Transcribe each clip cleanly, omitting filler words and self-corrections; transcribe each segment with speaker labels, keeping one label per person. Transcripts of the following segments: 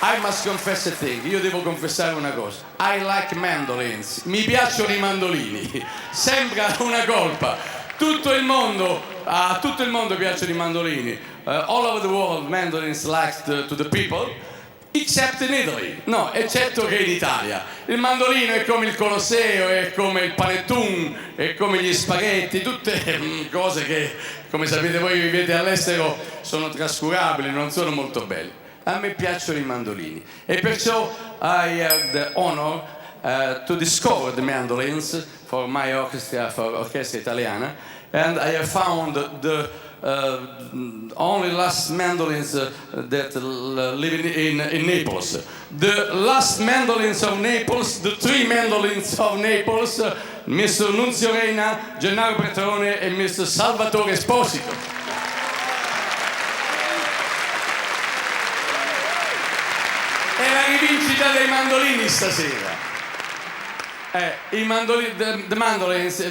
Speaker 1: I must confess a thing. Io devo confessare una cosa. I like mandolins. Mi piacciono i mandolini. Sembra una colpa. A tutto il mondo piacciono i mandolini. All over the world mandolins liked to the people. Except in Italy. No, eccetto che in Italia. Il mandolino è come il Colosseo, è come il panettone, è come gli spaghetti, tutte cose che, come sapete voi vivete all'estero, sono trascurabili, non sono molto belle. A me piacciono i mandolini e perciò I have the honor to discover the mandolins for my orchestra, for Orchestra Italiana, and I have found the only last mandolins that live in Naples. The last mandolins of Naples, the three mandolins of Naples, Mr. Nunzio Reina, Gennaro Petrone e Mr. Salvatore Esposito. È la rivincita dei mandolini stasera. Il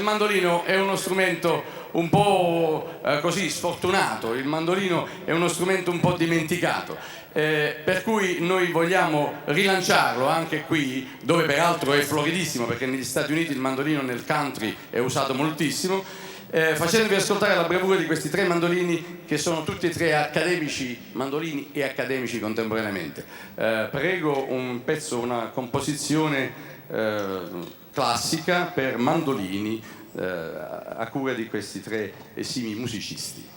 Speaker 1: mandolino è uno strumento un po' così sfortunato, il mandolino è uno strumento un po' dimenticato, per cui noi vogliamo rilanciarlo anche qui, dove peraltro è floridissimo, perché negli Stati Uniti il mandolino nel country è usato moltissimo, facendovi ascoltare la bravura di questi tre mandolini che sono tutti e tre accademici, mandolini e accademici contemporaneamente. Prego un pezzo, una composizione classica per mandolini a cura di questi tre esimi musicisti.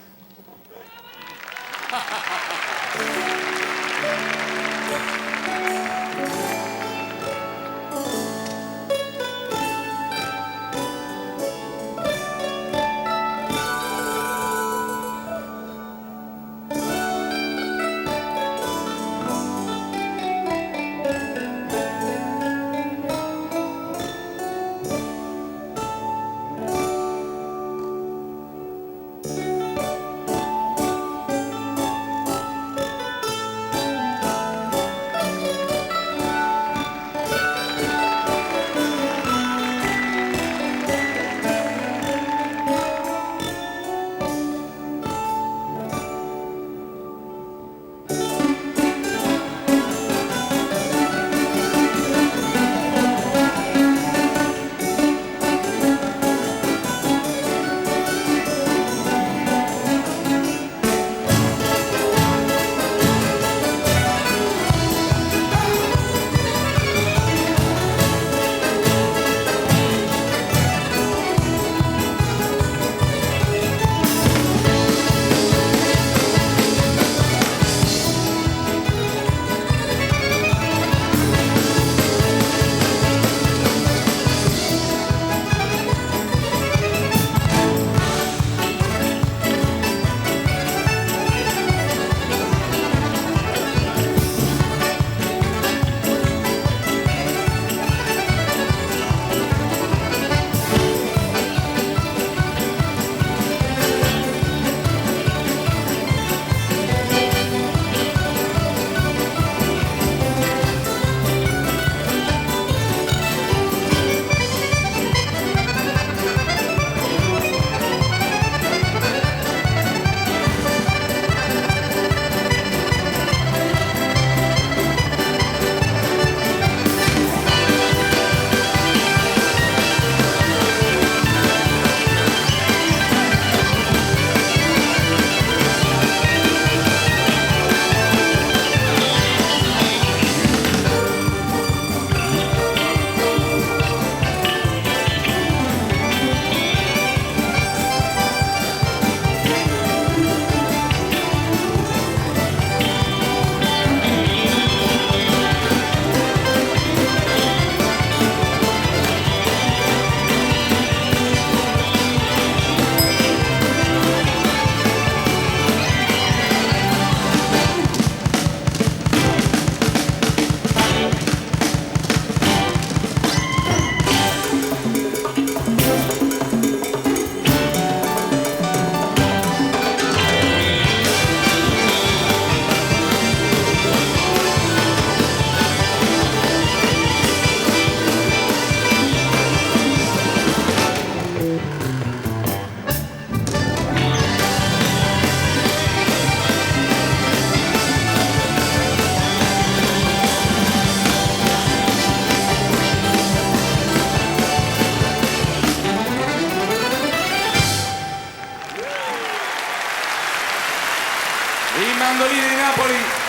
Speaker 1: mandolini di Napoli